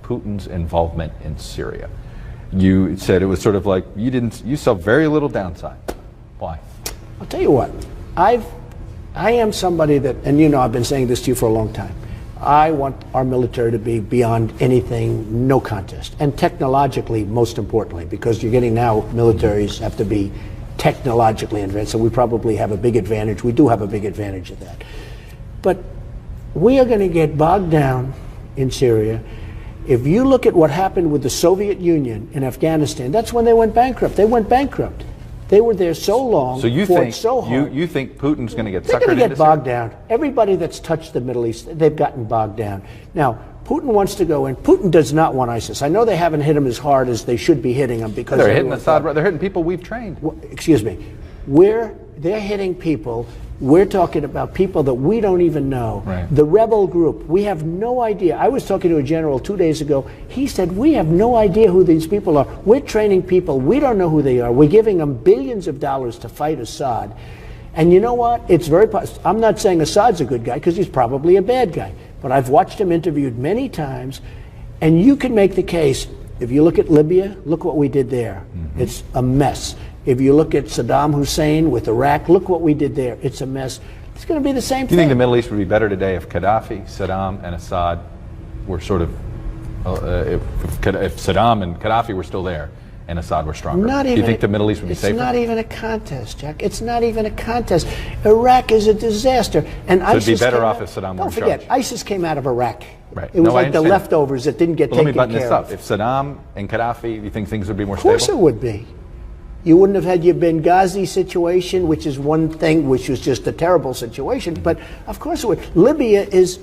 Putin's involvement in Syria. You said it was sort of like you saw very little downside. Why? I'll tell you what, I am somebody that, and you know I've been saying this to you for a long time, I want our military to be beyond anything, no contest. And technologically, most importantly, because you're getting now, militaries have to be technologically advanced, so we probably have a big advantage. We do have a big advantage of that. But we are going to get bogged down in Syria. If you look at what happened with the Soviet Union in Afghanistan, that's when they went bankrupt. They went bankrupt. They were there so long, so you fought think, so hard. You think Putin's going to get suckered into They're going to get bogged Syria? down. Everybody that's touched the Middle East, they've gotten bogged down. Now, Putin wants to go in. Putin does not want ISIS. I know they haven't hit him as hard as they should be hitting him because they're hitting Assad. They're hitting people we've trained. Well, excuse me. They're hitting people. We're talking about people that we don't even know. Right. The rebel group, we have no idea. I was talking to a general 2 days ago. He said, we have no idea who these people are. We're training people. We don't know who they are. We're giving them billions of dollars to fight Assad. And you know what? It's very possible. I'm not saying Assad's a good guy because he's probably a bad guy. But I've watched him interviewed many times. And you can make the case, if you look at Libya, look what we did there. Mm-hmm. It's a mess. If you look at Saddam Hussein with Iraq, look what we did there. It's a mess. It's going to be the same thing. Do you think the Middle East would be better today if Gaddafi, Saddam, and Assad were sort of, if Saddam and Gaddafi were still there and Assad were stronger? Do you think the Middle East would be safer? It's not even a contest, Jack. It's not even a contest. Iraq is a disaster. And so it'd be better off if Saddam were in charge. Don't forget, ISIS came out of Iraq. Right. It was like the leftovers that didn't get taken care of. Let me button this up. If Saddam and Gaddafi, do you think things would be more stable? Of course it would be. You wouldn't have had your Benghazi situation, which is one thing, which was just a terrible situation. But of course it would. Libya is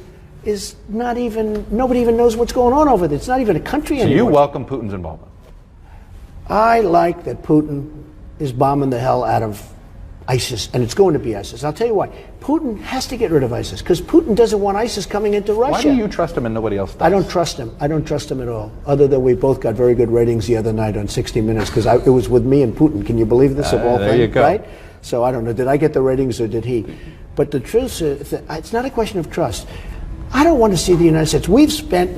not even, nobody even knows what's going on over there. It's not even a country anymore. So you welcome Putin's involvement? I like that Putin is bombing the hell out of ISIS, and it's going to be ISIS. I'll tell you why. Putin has to get rid of ISIS because Putin doesn't want ISIS coming into Russia. Why do you trust him and nobody else does? I don't trust him. I don't trust him at all. Other than we both got very good ratings the other night on 60 Minutes because it was with me and Putin. Can you believe this? Of all there things, you go. Right? So I don't know. Did I get the ratings or did he? But the truth is, it's not a question of trust. I don't want to see the United States. We've spent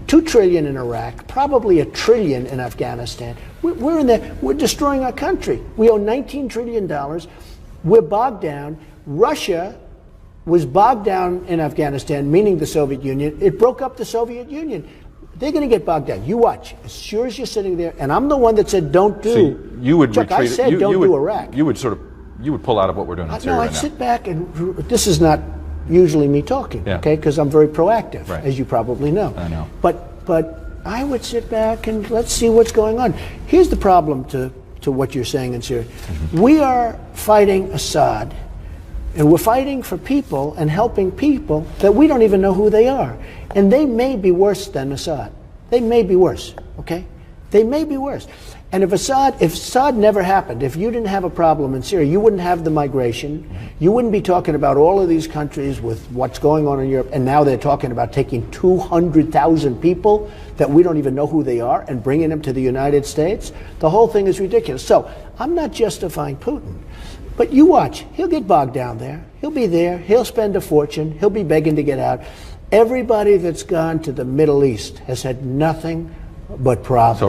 $2 trillion in Iraq, probably $1 trillion in Afghanistan. We're in there. We're destroying our country. We owe $19 trillion. We're bogged down. Russia was bogged down in Afghanistan, meaning the Soviet Union. It broke up the Soviet Union. They're going to get bogged down. You watch. As sure as you're sitting there, and I'm the one that said don't do. So you would Chuck, retreat. I said don't do Iraq. You would pull out of what we're doing in Syria No, right I'd now. sit back and this is not usually me talking, okay? Because I'm very proactive, right, as you probably know. I know. But I would sit back and let's see what's going on. Here's the problem to what you're saying in Syria. Mm-hmm. We are fighting Assad, and we're fighting for people and helping people that we don't even know who they are. And they may be worse than Assad. They may be worse, okay? They may be worse. And if Assad never happened, if you didn't have a problem in Syria, you wouldn't have the migration. You wouldn't be talking about all of these countries with what's going on in Europe. And now they're talking about taking 200,000 people that we don't even know who they are and bringing them to the United States. The whole thing is ridiculous. So I'm not justifying Putin. But you watch. He'll get bogged down there. He'll be there. He'll spend a fortune. He'll be begging to get out. Everybody that's gone to the Middle East has had nothing but problems.